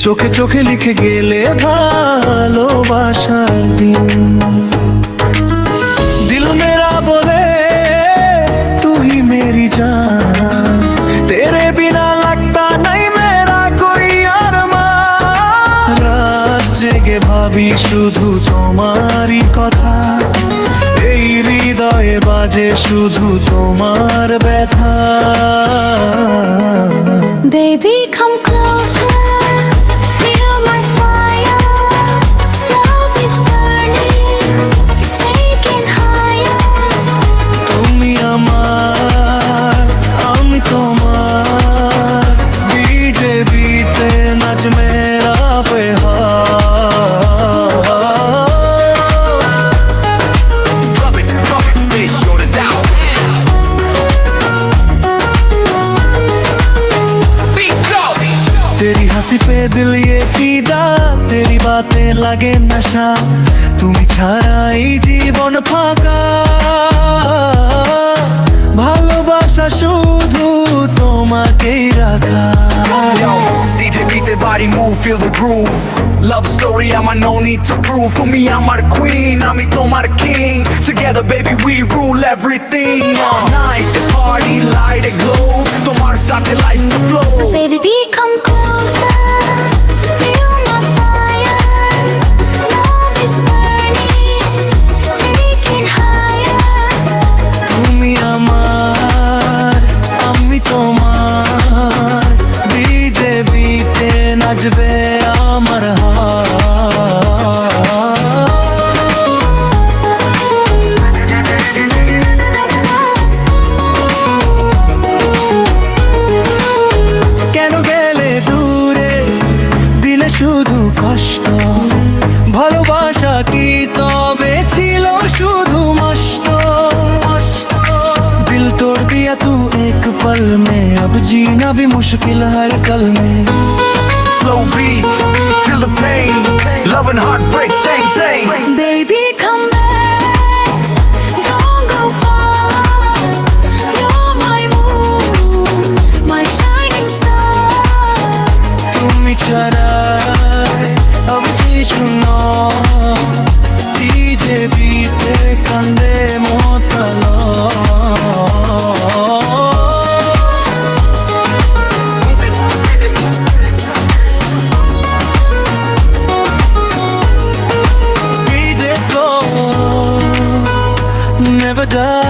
চোখে চোখে লিখে গেলে ভালোবাসার দিন। দিল মেরা বলে तू ही मेरी जान, तेरे बिना लगता नहीं मेरा कोई अरमान। রাত জেগে ভাবি শুধু তোমারই কথা, এই হৃদয়ে বাজে শুধু তোমার ব্যথা। Baby, come closer, feel my fire. Love is burning, taking higher. তুমি আমার, আমি তোমার, বিজেপিতে নাচ মেরা বেহার। तेरी हंसी पे दिल ये फिदा, तेरी बातें लगे नशा, তুমি ছাড়াই জীবন ফাঁকা। ভালোবাসা শুধু তোমাকেই রাখা। DJ beat the body move, feel the groove. Love story, I'm no need to prove. For me, I'm our queen, I'm tomar king. Together, baby, we rule everything. All night, the party, light a glow. Tomar sate life to flow. Baby, come closer, feel my fire. Love is burning, taking higher. তুমি আমার, আমি তোমার, বিজেপিতে নাচবে আমার হাত। কেন গেলে দূরে, দিলে শুধু কষ্ট, ভালোবাসা কি তবে ছিল শুধু মস্ত। दिल तोड़ दिया तू एक पल में, अब जीना भी मुश्किल हर कल में। Slow beat, feel the pain. Love and heartbreak, same, same. Baby, come back, don't go far. You're my moon, my shining star. তুমি ছাড়া अब কিছু নয়, বিজেপিতে কান্দে মতালো। Never die.